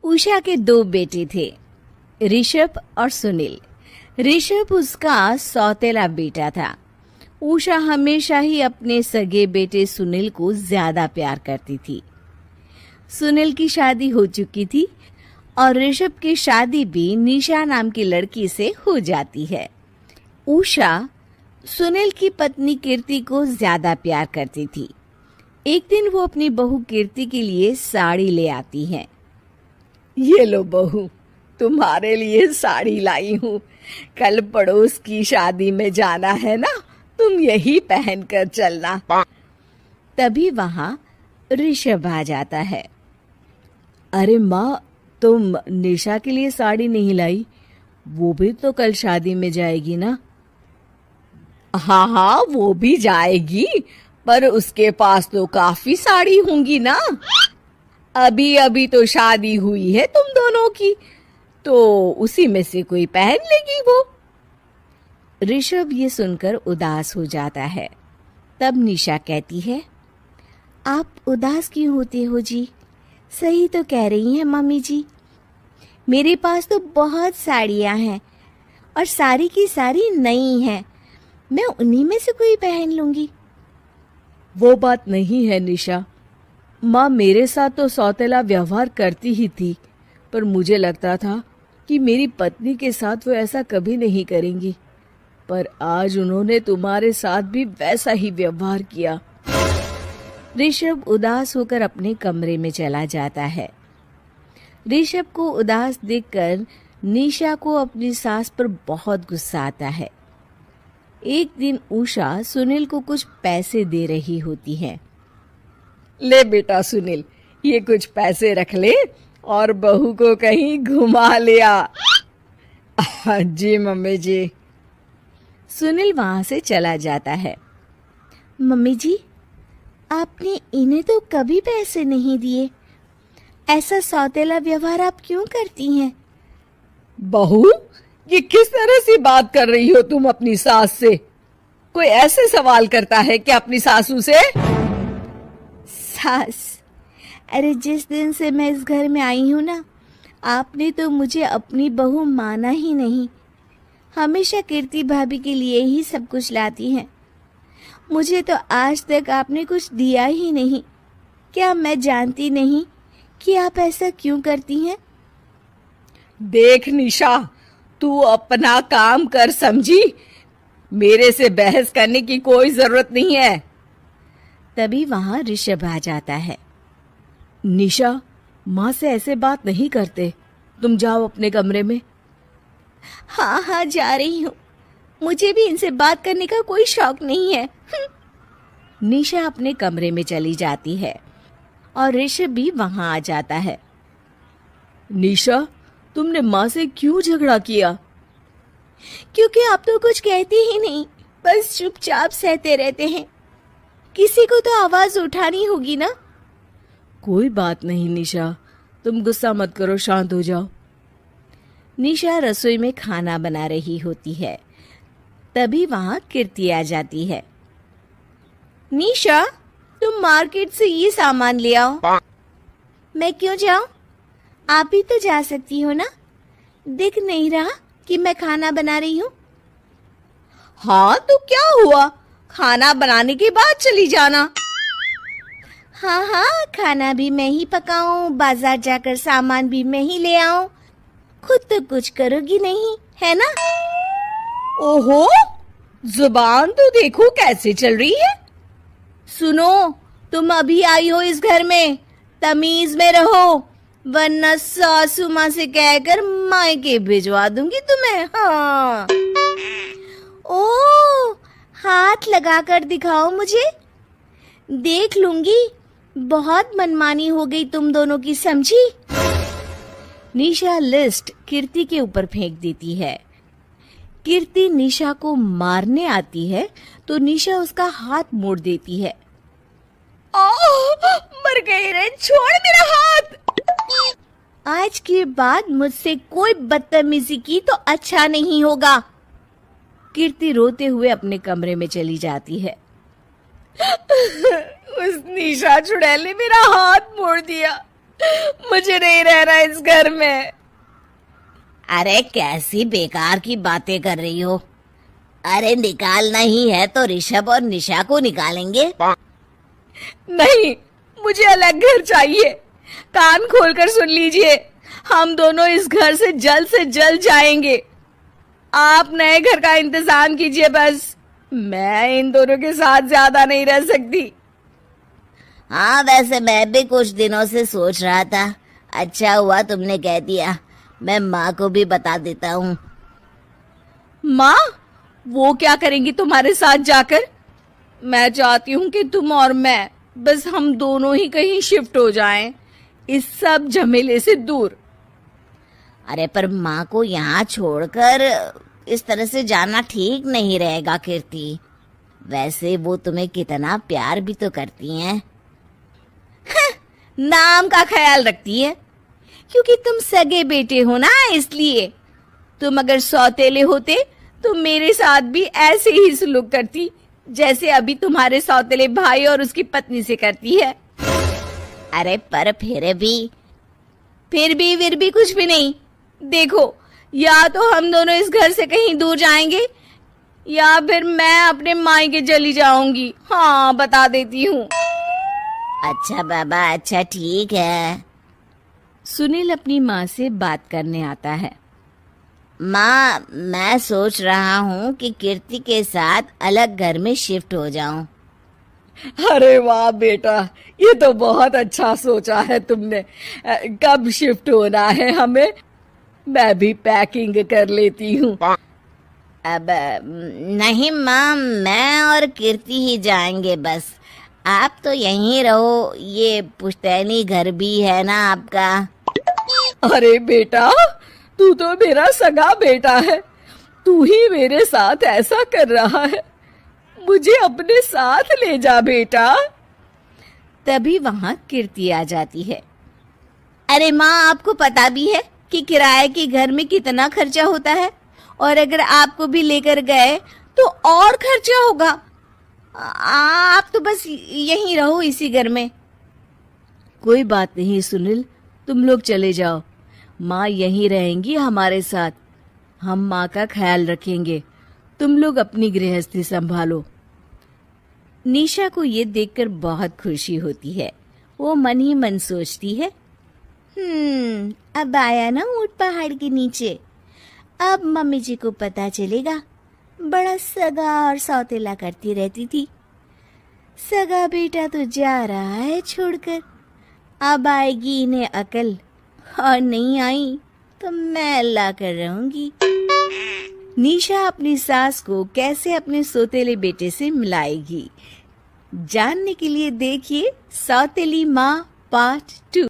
उषा के दो बेटे थे, ऋषभ और सुनील। ऋषभ उसका सौतेला बेटा था। उषा हमेशा ही अपने सगे बेटे सुनील को ज्यादा प्यार करती थी। सुनील की शादी हो चुकी थी और ऋषभ की शादी भी निशा नाम की लड़की से हो जाती है। उषा सुनील की पत्नी कीर्ति को ज्यादा प्यार करती थी। एक दिन वो अपनी बहू कीर्ति के लिए साड़ी ले आती है। ये लो बहू, तुम्हारे लिए साड़ी लाई हूँ। कल पड़ोस की शादी में जाना है ना, तुम यही पहन कर चलना। तभी वहां ऋषभ आ जाता है। अरे माँ, तुम निशा के लिए साड़ी नहीं लाई? वो भी तो कल शादी में जाएगी ना? हाँ हाँ, वो भी जाएगी, पर उसके पास तो काफी साड़ी होंगी ना। अभी अभी तो शादी हुई है तुम दोनों की, तो उसी में से कोई पहन लेगी वो। ऋषभ ये सुनकर उदास हो जाता है। तब निशा कहती है, आप उदास क्यों होते हो जी? सही तो कह रही हैं मम्मी जी। मेरे पास तो बहुत साड़ियां हैं और सारी की सारी नई हैं। मैं उन्हीं में से कोई पहन लूंगी। वो बात नहीं है निशा। माँ मेरे साथ तो सौतेला व्यवहार करती ही थी, पर मुझे लगता था कि मेरी पत्नी के साथ वो ऐसा कभी नहीं करेंगी, पर आज उन्होंने तुम्हारे साथ भी वैसा ही व्यवहार किया। ऋषभ उदास होकर अपने कमरे में चला जाता है। ऋषभ को उदास देखकर निशा को अपनी सास पर बहुत गुस्सा आता है। एक दिन उषा सुनील को कुछ पैसे दे रही होती है। ले बेटा सुनील, ये कुछ पैसे रख ले और बहू को कहीं घुमा लिया। जी मम्मी जी। सुनील वहां से चला जाता है। मम्मी जी, आपने इन्हें तो कभी पैसे नहीं दिए। ऐसा सौतेला व्यवहार आप क्यों करती हैं? बहू, ये किस तरह से बात कर रही हो तुम अपनी सास से? कोई ऐसे सवाल करता है क्या अपनी सासू से? सास, अरे जिस दिन से मैं इस घर में आई हूँ ना, आपने तो मुझे अपनी बहू माना ही नहीं। हमेशा कीर्ति भाभी के लिए ही सब कुछ लाती हैं। मुझे तो आज तक आपने कुछ दिया ही नहीं। क्या मैं जानती नहीं कि आप ऐसा क्यों करती हैं? देख निशा, तू अपना काम कर, समझी? मेरे से बहस करने की कोई जरूरत नहीं है। तभी वहां ऋषभ आ जाता है। निशा, माँ से ऐसे बात नहीं करते। तुम जाओ अपने कमरे में। हाँ हाँ, जा रही हूँ। मुझे भी इनसे बात करने का कोई शौक नहीं है। निशा अपने कमरे में चली जाती है और ऋषभ भी वहां आ जाता है। निशा, तुमने माँ से क्यों झगड़ा किया? क्योंकि आप तो कुछ कहते ही नहीं, बस चुपचाप सहते रहते हैं। किसी को तो आवाज उठानी होगी ना। कोई बात नहीं निशा, तुम गुस्सा मत करो, शांत हो जाओ। निशा रसोई में खाना बना रही होती है। तभी वहां कीर्ति आ जाती है। निशा, तुम मार्केट से ये सामान ले आओ। मैं क्यों जाऊं? आप भी तो जा सकती हो ना। दिख नहीं रहा कि मैं खाना बना रही हूँ? हाँ तो क्या हुआ, खाना बनाने के बाद चली जाना। हाँ हाँ, खाना भी मैं ही पकाऊं, बाजार जाकर सामान भी मैं ही ले आऊं। खुद तो कुछ करोगी नहीं, है ना? ओहो, जुबान तो देखो कैसे चल रही है। सुनो, तुम अभी आई हो इस घर में, तमीज में रहो, वरना सासू माँ से कहकर मायके भिजवा दूंगी तुम्हें। हाँ। ओ, हाथ लगाकर दिखाओ मुझे, देख लूंगी। बहुत मनमानी हो गई तुम दोनों की, समझी? निशा लिस्ट कीर्ति के ऊपर फेंक देती है। कीर्ति निशा को मारने आती है तो निशा उसका हाथ मोड़ देती है। मर गई रे, छोड़ मेरा हाथ। आज के बाद मुझसे कोई बदतमीजी की तो अच्छा नहीं होगा। कीर्ति रोते हुए अपने कमरे में चली जाती है। उस निशा चुड़ैल ने मेरा हाथ मोड़ दिया। मुझे नहीं रहना इस घर में। अरे कैसी बेकार की बातें कर रही हो। अरे निकालना ही है तो ऋषभ और निशा को निकालेंगे। नहीं, मुझे अलग घर चाहिए। कान खोलकर सुन लीजिए, हम दोनों इस घर से जल्द जाएंगे। आप नए घर का इंतजाम कीजिए बस। मैं इन दोनों के साथ ज्यादा नहीं रह सकती। हाँ वैसे मैं भी कुछ दिनों से सोच रहा था। अच्छा हुआ तुमने कह दिया। मैं माँ को भी बता देता हूँ। माँ, वो क्या करेंगी तुम्हारे साथ जाकर? मैं चाहती हूँ कि तुम और मैं, बस हम दोनों ही कहीं शिफ्ट हो जाएं, इस सब झमेले से दूर। अरे पर माँ को यहाँ छोड़कर इस तरह से जाना ठीक नहीं रहेगा कीर्ति। वैसे वो तुम्हें कितना प्यार भी तो करती हैं। नाम का ख्याल रखती है, क्योंकि तुम सगे बेटे हो ना, इसलिए। तुम अगर सौतेले होते तो मेरे साथ भी ऐसे ही सलूक करती जैसे अभी तुम्हारे सौतेले भाई और उसकी पत्नी से करती है। अरे पर फिर भी कुछ भी नहीं। देखो, या तो हम दोनों इस घर से कहीं दूर जाएंगे या फिर मैं अपने मायके चली जाऊंगी। हाँ, बता देती हूँ। अच्छा बाबा, अच्छा ठीक है। सुनील अपनी माँ से बात करने आता है। माँ, मैं सोच रहा हूँ कि कीर्ति के साथ अलग घर में शिफ्ट हो जाऊं। अरे वाह बेटा, ये तो बहुत अच्छा सोचा है तुमने। कब शिफ्ट होना है हमें? मैं भी पैकिंग कर लेती हूँ। अब नहीं माँ, मैं और कीर्ति ही जाएंगे बस। आप तो यहीं रहो, ये पुश्तैनी घर भी है ना आपका। अरे बेटा, तू तो मेरा सगा बेटा है। तू ही मेरे साथ ऐसा कर रहा है। मुझे अपने साथ ले जा बेटा। तभी वहां कीर्ति आ जाती है। अरे माँ, आपको पता भी है कि किराए के घर में कितना खर्चा होता है, और अगर आपको भी लेकर गए तो और खर्चा होगा। आप तो बस यहीं रहो इसी घर में। कोई बात नहीं सुनील, तुम लोग चले जाओ। माँ यहीं रहेंगी हमारे साथ। हम माँ का ख्याल रखेंगे। तुम लोग अपनी गृहस्थी संभालो। निशा को ये देखकर बहुत खुशी होती है। वो मन ही मन सोचती है, अब आया ना ऊंट पहाड़ के नीचे। अब मम्मी जी को पता चलेगा। बड़ा सगा और सौतेला करती रहती थी। सगा बेटा तो जा रहा है छोड़कर। अब आएगी इन्हें अकल, और नहीं आई तो मैं ला कर रहूंगी। निशा अपनी सास को कैसे अपने सौतेले बेटे से मिलाएगी, जानने के लिए देखिए सौतेली माँ पार्ट 2।